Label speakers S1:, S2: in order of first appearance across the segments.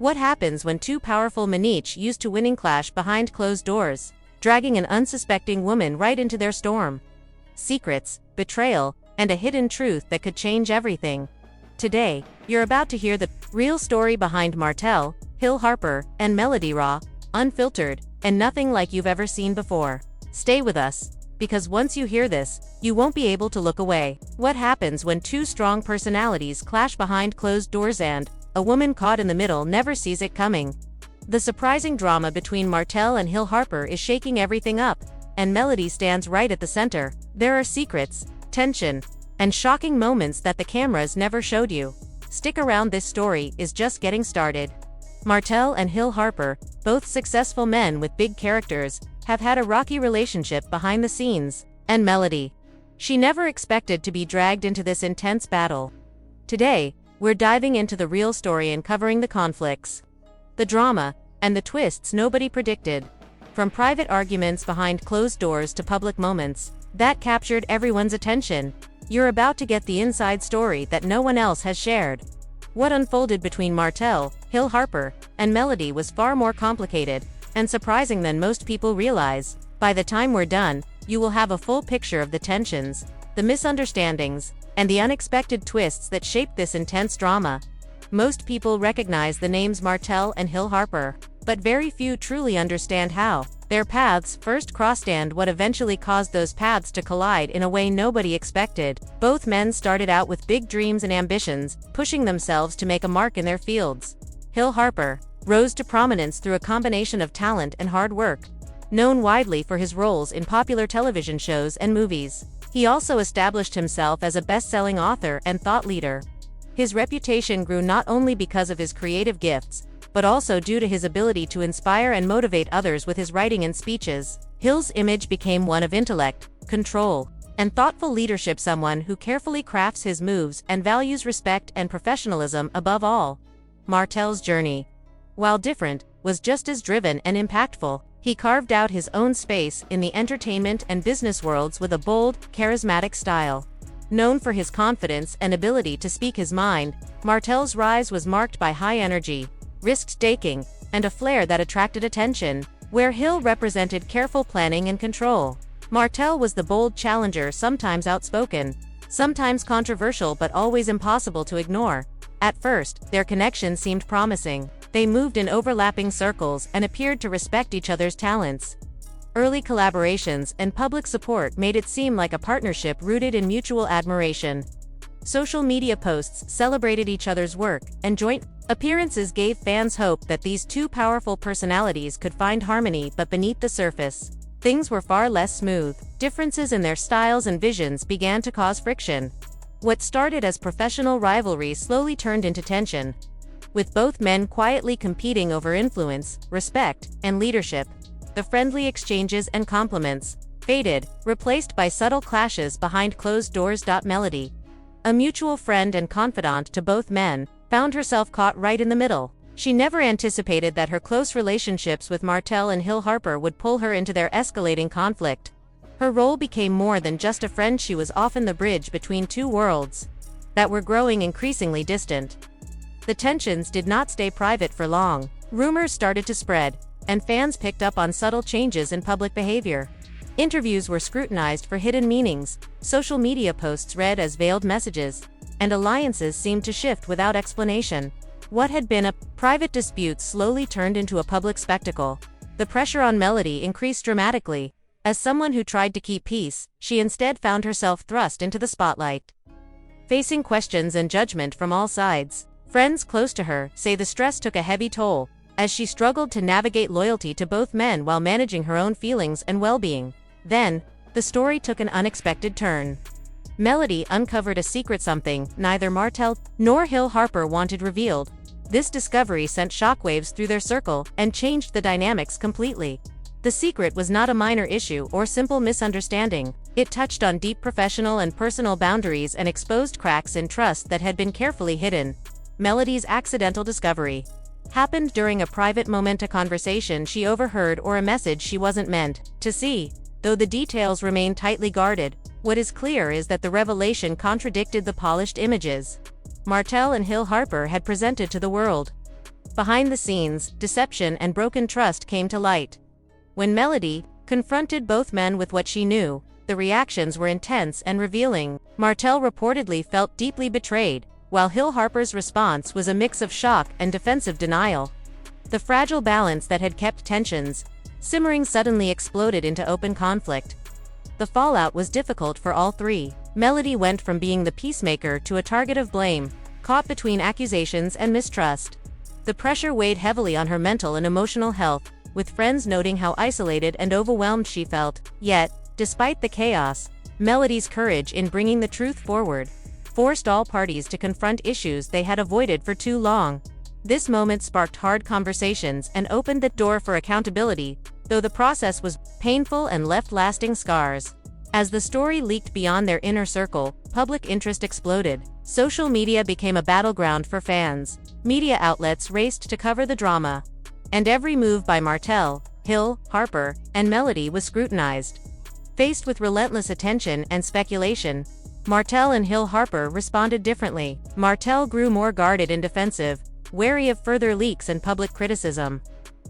S1: What happens when two powerful men each used to winning clash behind closed doors, dragging an unsuspecting woman right into their storm? Secrets, betrayal, and a hidden truth that could change everything. Today, you're about to hear the real story behind Martell, Harper, and Melody, raw, unfiltered, and nothing like you've ever seen before. Stay with us, because once you hear this, you won't be able to look away. What happens when two strong personalities clash behind closed doors and a woman caught in the middle never sees it coming? The surprising drama between Martell and Harper is shaking everything up, and Melody stands right at the center. There are secrets, tension, and shocking moments that the cameras never showed you. Stick around, this story is just getting started. Martell and Harper, both successful men with big characters, have had a rocky relationship behind the scenes, and Melody, she never expected to be dragged into this intense battle. Today, we're diving into the real story and covering the conflicts, the drama, and the twists nobody predicted. From private arguments behind closed doors to public moments that captured everyone's attention, you're about to get the inside story that no one else has shared. What unfolded between Martell, Harper, and Melody was far more complicated and surprising than most people realize. By the time we're done, you will have a full picture of the tensions, the misunderstandings, and the unexpected twists that shaped this intense drama. Most people recognize the names Martell and Harper, but very few truly understand how their paths first crossed and what eventually caused those paths to collide in a way nobody expected. Both men started out with big dreams and ambitions, pushing themselves to make a mark in their fields. Harper rose to prominence through a combination of talent and hard work. Known widely for his roles in popular television shows and movies, he also established himself as a best-selling author and thought leader. His reputation grew not only because of his creative gifts, but also due to his ability to inspire and motivate others with his writing and speeches. Hill's image became one of intellect, control, and thoughtful leadership, someone who carefully crafts his moves and values respect and professionalism above all. Martell's journey, while different, was just as driven and impactful. He carved out his own space in the entertainment and business worlds with a bold, charismatic style. Known for his confidence and ability to speak his mind, Martell's rise was marked by high energy, risk-taking, and a flair that attracted attention, where Hill represented careful planning and control. Martell was the bold challenger, sometimes outspoken, sometimes controversial, but always impossible to ignore. At first, their connection seemed promising. They moved in overlapping circles and appeared to respect each other's talents. Early collaborations and public support made it seem like a partnership rooted in mutual admiration. Social media posts celebrated each other's work, and joint appearances gave fans hope that these two powerful personalities could find harmony. But beneath the surface, things were far less smooth. Differences in their styles and visions began to cause friction. What started as professional rivalry slowly turned into tension, with both men quietly competing over influence, respect, and leadership. The friendly exchanges and compliments faded, replaced by subtle clashes behind closed doors. Melody, a mutual friend and confidant to both men, found herself caught right in the middle. She never anticipated that her close relationships with Martell and Harper would pull her into their escalating conflict. Her role became more than just a friend. She was often the bridge between two worlds that were growing increasingly distant. The tensions did not stay private for long. Rumors started to spread, and fans picked up on subtle changes in public behavior. Interviews were scrutinized for hidden meanings, social media posts read as veiled messages, and alliances seemed to shift without explanation. What had been a private dispute slowly turned into a public spectacle. The pressure on Melody increased dramatically. As someone who tried to keep peace, she instead found herself thrust into the spotlight, facing questions and judgment from all sides. Friends close to her say the stress took a heavy toll, as she struggled to navigate loyalty to both men while managing her own feelings and well-being. Then, the story took an unexpected turn. Melody uncovered a secret, something neither Martell nor Harper wanted revealed. This discovery sent shockwaves through their circle and changed the dynamics completely. The secret was not a minor issue or simple misunderstanding. It touched on deep professional and personal boundaries and exposed cracks in trust that had been carefully hidden. Melody's accidental discovery happened during a private moment, a conversation she overheard or a message she wasn't meant to see. Though the details remain tightly guarded, what is clear is that the revelation contradicted the polished images Martell and Harper had presented to the world. Behind the scenes, deception and broken trust came to light. When Melody confronted both men with what she knew, the reactions were intense and revealing. Martell reportedly felt deeply betrayed, while Harper's response was a mix of shock and defensive denial. The fragile balance that had kept tensions simmering suddenly exploded into open conflict. The fallout was difficult for all three. Melody went from being the peacemaker to a target of blame, caught between accusations and mistrust. The pressure weighed heavily on her mental and emotional health, with friends noting how isolated and overwhelmed she felt. Yet, despite the chaos, Melody's courage in bringing the truth forward forced all parties to confront issues they had avoided for too long. This moment sparked hard conversations and opened the door for accountability, though the process was painful and left lasting scars. As the story leaked beyond their inner circle, public interest exploded. Social media became a battleground for fans. Media outlets raced to cover the drama, and every move by Martell, Harper, and Melody was scrutinized. Faced with relentless attention and speculation, Martell and Harper responded differently. Martell grew more guarded and defensive, wary of further leaks and public criticism.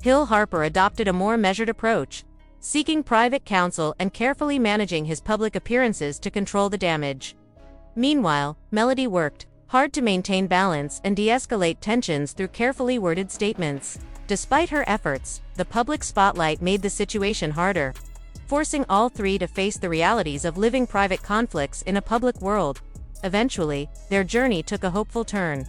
S1: Harper adopted a more measured approach, seeking private counsel and carefully managing his public appearances to control the damage. Meanwhile, Melody worked hard to maintain balance and de-escalate tensions through carefully worded statements. Despite her efforts, the public spotlight made the situation harder, forcing all three to face the realities of living private conflicts in a public world. Eventually, their journey took a hopeful turn.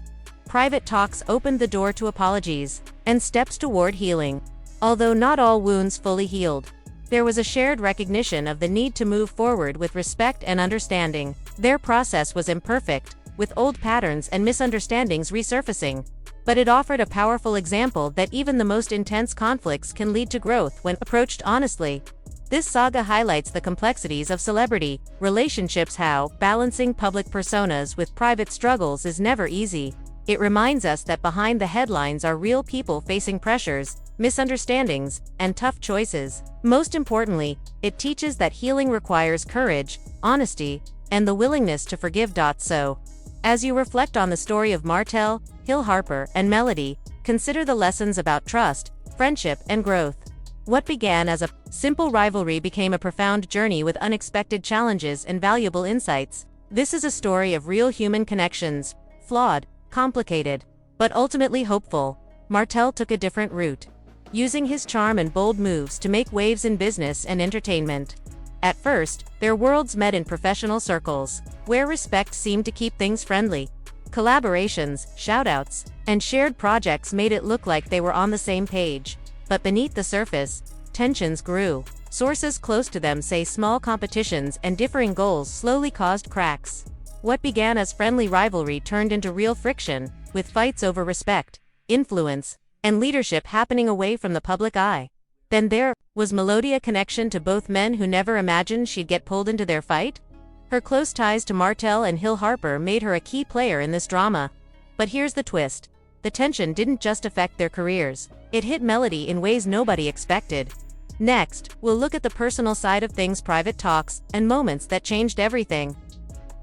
S1: Private talks opened the door to apologies and steps toward healing. Although not all wounds fully healed, there was a shared recognition of the need to move forward with respect and understanding. Their process was imperfect, with old patterns and misunderstandings resurfacing, but it offered a powerful example that even the most intense conflicts can lead to growth when approached honestly. This saga highlights the complexities of celebrity relationships, how balancing public personas with private struggles is never easy. It reminds us that behind the headlines are real people facing pressures, misunderstandings, and tough choices. Most importantly, it teaches that healing requires courage, honesty, and the willingness to forgive. So, as you reflect on the story of Martell, Harper, and Melody, consider the lessons about trust, friendship, and growth. What began as a simple rivalry became a profound journey with unexpected challenges and valuable insights. This is a story of real human connections, flawed, complicated, but ultimately hopeful. Martell took a different route, using his charm and bold moves to make waves in business and entertainment. At first, their worlds met in professional circles, where respect seemed to keep things friendly. Collaborations, shoutouts, and shared projects made it look like they were on the same page. But beneath the surface, tensions grew. Sources close to them say small competitions and differing goals slowly caused cracks. What began as friendly rivalry turned into real friction, with fights over respect, influence, and leadership happening away from the public eye. Then there was Melody, a connection to both men who never imagined she'd get pulled into their fight. Her close ties to Martell and Harper made her a key player in this drama. But here's the twist. The tension didn't just affect their careers, it hit Melody in ways nobody expected. Next, we'll look at the personal side of things, private talks, and moments that changed everything.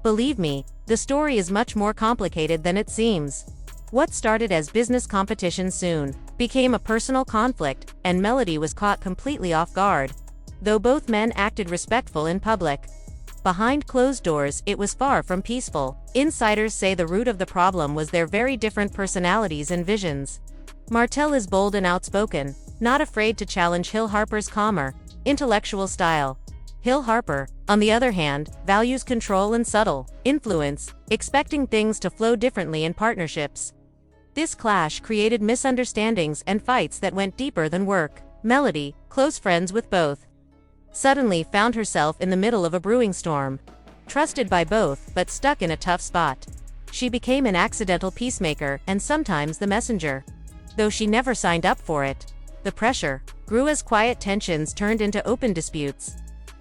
S1: Believe me, the story is much more complicated than it seems. What started as business competition soon became a personal conflict, and Melody was caught completely off guard. Though both men acted respectful in public, behind closed doors, it was far from peaceful. Insiders say the root of the problem was their very different personalities and visions. Martell is bold and outspoken, not afraid to challenge Harper's calmer, intellectual style. Harper, on the other hand, values control and subtle influence, expecting things to flow differently in partnerships. This clash created misunderstandings and fights that went deeper than work. Melody, close friends with both, suddenly found herself in the middle of a brewing storm. Trusted by both, but stuck in a tough spot. She became an accidental peacemaker and sometimes the messenger, though she never signed up for it. The pressure grew as quiet tensions turned into open disputes.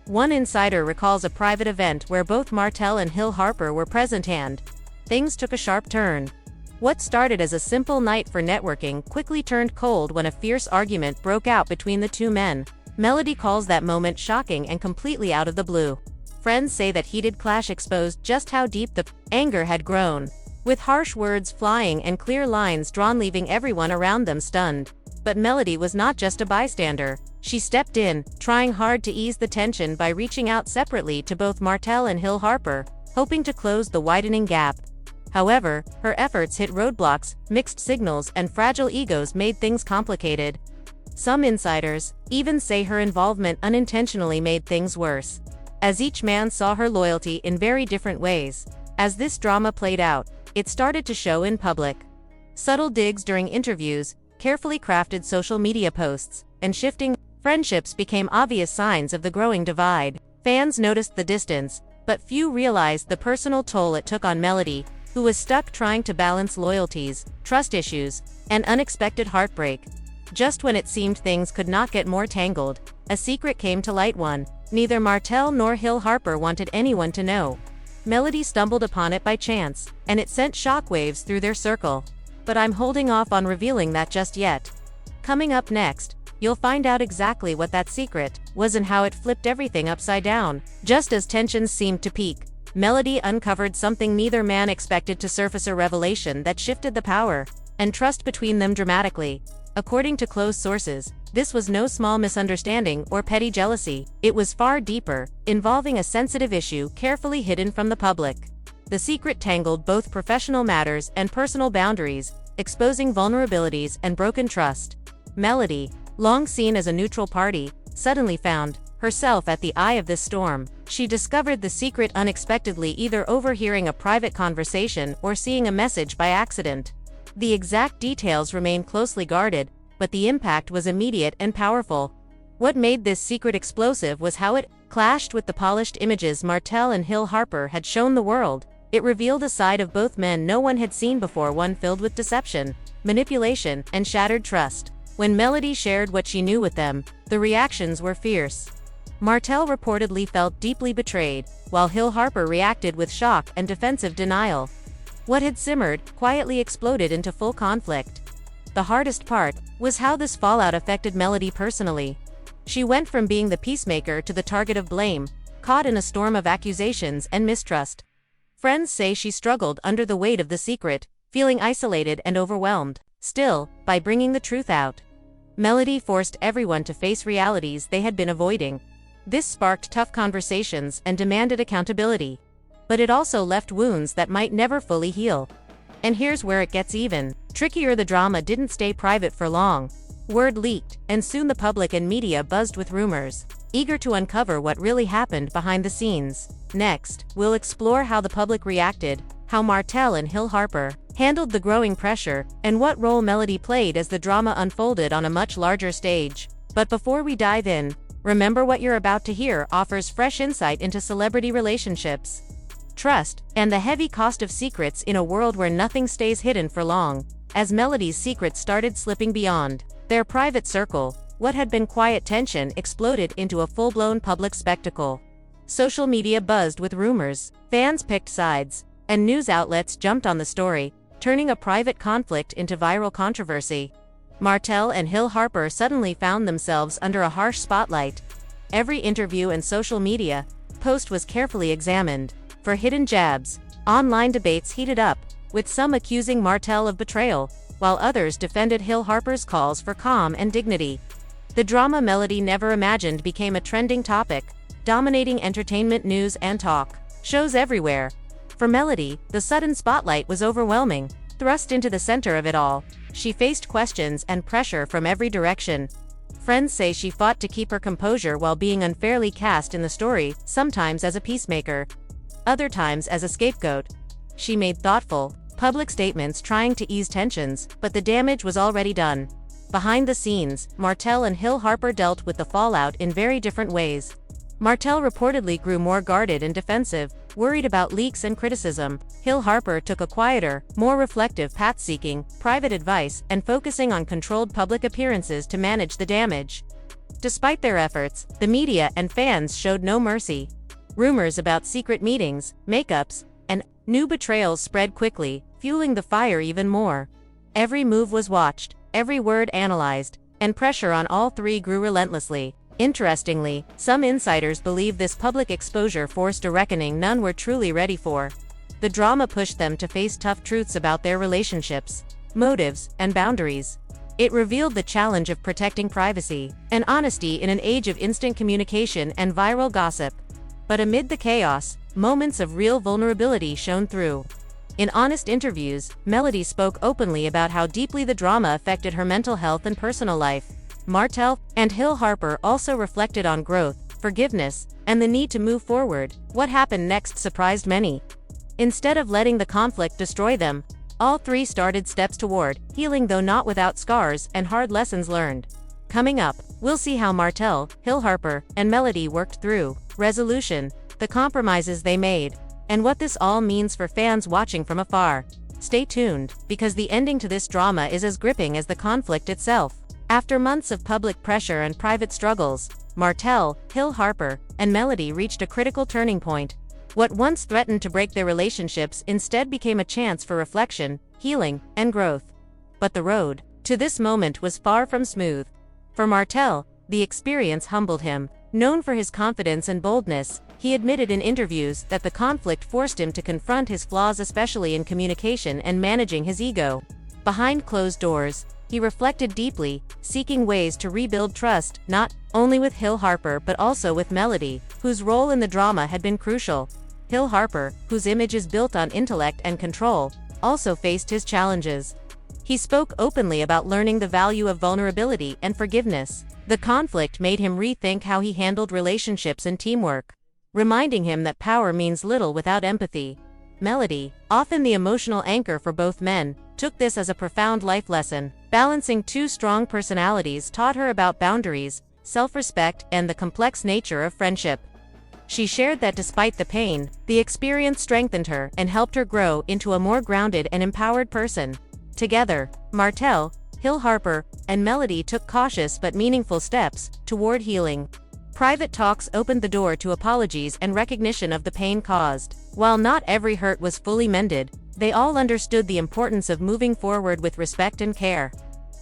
S1: One insider recalls a private event where both Martell and Harper were present, and things took a sharp turn. What started as a simple night for networking quickly turned cold when a fierce argument broke out between the two men. Melody calls that moment shocking and completely out of the blue. Friends say that heated clash exposed just how deep the anger had grown. with harsh words flying and clear lines drawn, leaving everyone around them stunned. But Melody was not just a bystander. She stepped in, trying hard to ease the tension by reaching out separately to both Martell and Harper, hoping to close the widening gap. However, her efforts hit roadblocks, mixed signals, and fragile egos made things complicated. Some insiders even say her involvement unintentionally made things worse, as each man saw her loyalty in very different ways. As this drama played out, it started to show in public. Subtle digs during interviews, carefully crafted social media posts, and shifting friendships became obvious signs of the growing divide. Fans noticed the distance, but few realized the personal toll it took on Melody, who was stuck trying to balance loyalties, trust issues, and unexpected heartbreak. Just when it seemed things could not get more tangled, a secret came to light. Neither Martell nor Harper wanted anyone to know. Melody stumbled upon it by chance, and it sent shockwaves through their circle. But I'm holding off on revealing that just yet. Coming up next, you'll find out exactly what that secret was and how it flipped everything upside down. Just as tensions seemed to peak, Melody uncovered something neither man expected to surface, a revelation that shifted the power and trust between them dramatically. According to close sources, this was no small misunderstanding or petty jealousy. It was far deeper, involving a sensitive issue carefully hidden from the public. The secret tangled both professional matters and personal boundaries, exposing vulnerabilities and broken trust. Melody, long seen as a neutral party, suddenly found herself at the eye of this storm. She discovered the secret unexpectedly, either overhearing a private conversation or seeing a message by accident. The exact details remain closely guarded, but the impact was immediate and powerful. What made this secret explosive was how it clashed with the polished images Martell and Harper had shown the world. It revealed a side of both men no one had seen before, one filled with deception, manipulation, and shattered trust. When Melody shared what she knew with them, the reactions were fierce. Martell reportedly felt deeply betrayed, while Harper reacted with shock and defensive denial. What had simmered quietly exploded into full conflict. The hardest part was how this fallout affected Melody personally. She went from being the peacemaker to the target of blame, caught in a storm of accusations and mistrust. Friends say she struggled under the weight of the secret, feeling isolated and overwhelmed. Still, by bringing the truth out, Melody forced everyone to face realities they had been avoiding. This sparked tough conversations and demanded accountability. But it also left wounds that might never fully heal. And here's where it gets even trickier. The drama didn't stay private for long. Word leaked, and soon the public and media buzzed with rumors, eager to uncover what really happened behind the scenes. Next, we'll explore how the public reacted, how Martell and Harper handled the growing pressure, and what role Melody played as the drama unfolded on a much larger stage. But before we dive in, remember what you're about to hear offers fresh insight into celebrity relationships, trust, and the heavy cost of secrets in a world where nothing stays hidden for long. As Melody's secrets started slipping beyond their private circle, what had been quiet tension exploded into a full-blown public spectacle. Social media buzzed with rumors, fans picked sides, and news outlets jumped on the story, turning a private conflict into viral controversy. Martell and Harper suddenly found themselves under a harsh spotlight. Every interview and social media post was carefully examined for hidden jabs. Online debates heated up, with some accusing Martell of betrayal, while others defended Harper's calls for calm and dignity. The drama Melody never imagined became a trending topic, dominating entertainment news and talk shows everywhere. For Melody, the sudden spotlight was overwhelming. Thrust into the center of it all, she faced questions and pressure from every direction. Friends say she fought to keep her composure while being unfairly cast in the story, sometimes as a peacemaker, other times as a scapegoat. She made thoughtful, public statements trying to ease tensions, but the damage was already done. Behind the scenes, Martell and Harper dealt with the fallout in very different ways. Martell reportedly grew more guarded and defensive, worried about leaks and criticism. Harper took a quieter, more reflective path, seeking private advice and focusing on controlled public appearances to manage the damage. Despite their efforts, the media and fans showed no mercy. Rumors about secret meetings, makeups, and new betrayals spread quickly, fueling the fire even more. Every move was watched, every word analyzed, and pressure on all three grew relentlessly. Interestingly, some insiders believe this public exposure forced a reckoning none were truly ready for. the drama pushed them to face tough truths about their relationships, motives, and boundaries. It revealed the challenge of protecting privacy and honesty in an age of instant communication and viral gossip. But amid the chaos, moments of real vulnerability shone through. In honest interviews, Melody spoke openly about how deeply the drama affected her mental health and personal life. Martell and Harper also reflected on growth, forgiveness, and the need to move forward. What happened next surprised many. Instead of letting the conflict destroy them, all three started steps toward healing, though not without scars and hard lessons learned. Coming up, we'll see how Martell, Harper, and Melody worked through resolution, the compromises they made, and what this all means for fans watching from afar. Stay tuned, because the ending to this drama is as gripping as the conflict itself. After months of public pressure and private struggles, Martell, Harper, and Melody reached a critical turning point. What once threatened to break their relationships instead became a chance for reflection, healing, and growth. But the road to this moment was far from smooth. For Martell, the experience humbled him. Known for his confidence and boldness, he admitted in interviews that the conflict forced him to confront his flaws, especially in communication and managing his ego. Behind closed doors, he reflected deeply, seeking ways to rebuild trust, not only with Harper but also with Melody, whose role in the drama had been crucial. Harper, whose image is built on intellect and control, also faced his challenges. He spoke openly about learning the value of vulnerability and forgiveness. The conflict made him rethink how he handled relationships and teamwork, reminding him that power means little without empathy. Melody, often the emotional anchor for both men, took this as a profound life lesson. Balancing two strong personalities taught her about boundaries, self-respect, and the complex nature of friendship. She shared that despite the pain, the experience strengthened her and helped her grow into a more grounded and empowered person. Together, Martell, Harper, and Melody took cautious but meaningful steps toward healing. Private talks opened the door to apologies and recognition of the pain caused. While not every hurt was fully mended, they all understood the importance of moving forward with respect and care.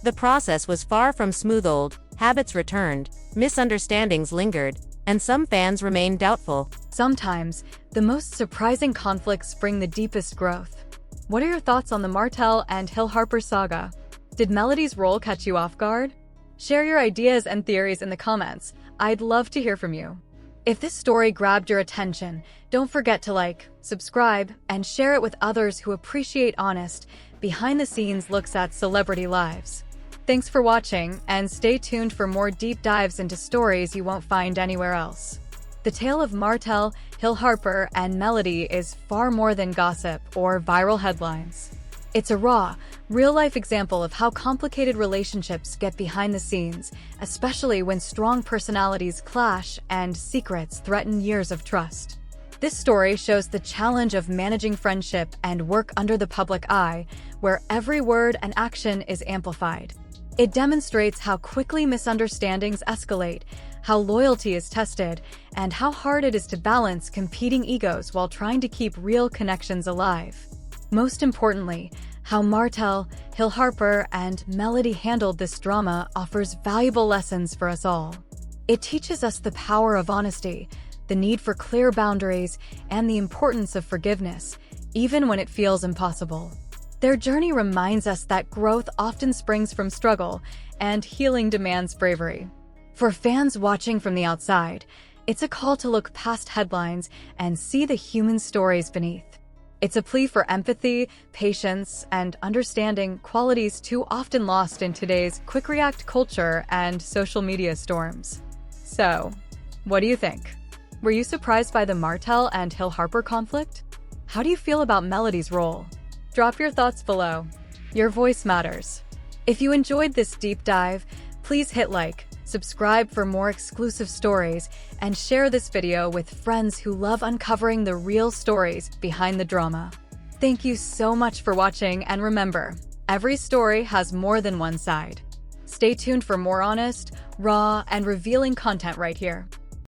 S1: The process was far from smooth. Old habits returned, misunderstandings lingered, and some fans remained doubtful.
S2: Sometimes, the most surprising conflicts bring the deepest growth. What are your thoughts on the Martell and Harper saga? Did Melody's role catch you off guard? Share your ideas and theories in the comments. I'd love to hear from you. If this story grabbed your attention, don't forget to like, subscribe, and share it with others who appreciate honest, behind-the-scenes looks at celebrity lives. Thanks for watching, and stay tuned for more deep dives into stories you won't find anywhere else. The tale of Martell, Harper, and Melody is far more than gossip or viral headlines. It's a raw, real-life example of how complicated relationships get behind the scenes, especially when strong personalities clash and secrets threaten years of trust. This story shows the challenge of managing friendship and work under the public eye, where every word and action is amplified. It demonstrates how quickly misunderstandings escalate, how loyalty is tested, and how hard it is to balance competing egos while trying to keep real connections alive. Most importantly, how Martell, Harper, and Melody handled this drama offers valuable lessons for us all. It teaches us the power of honesty, the need for clear boundaries, and the importance of forgiveness, even when it feels impossible. Their journey reminds us that growth often springs from struggle, and healing demands bravery. For fans watching from the outside, it's a call to look past headlines and see the human stories beneath. It's a plea for empathy, patience, and understanding, qualities too often lost in today's quick-react culture and social media storms. So, what do you think? Were you surprised by the Martell and Harper conflict? How do you feel about Melody's role? Drop your thoughts below. Your voice matters. If you enjoyed this deep dive, please hit like, subscribe for more exclusive stories, and share this video with friends who love uncovering the real stories behind the drama. Thank you so much for watching, and remember, every story has more than one side. Stay tuned for more honest, raw, and revealing content right here.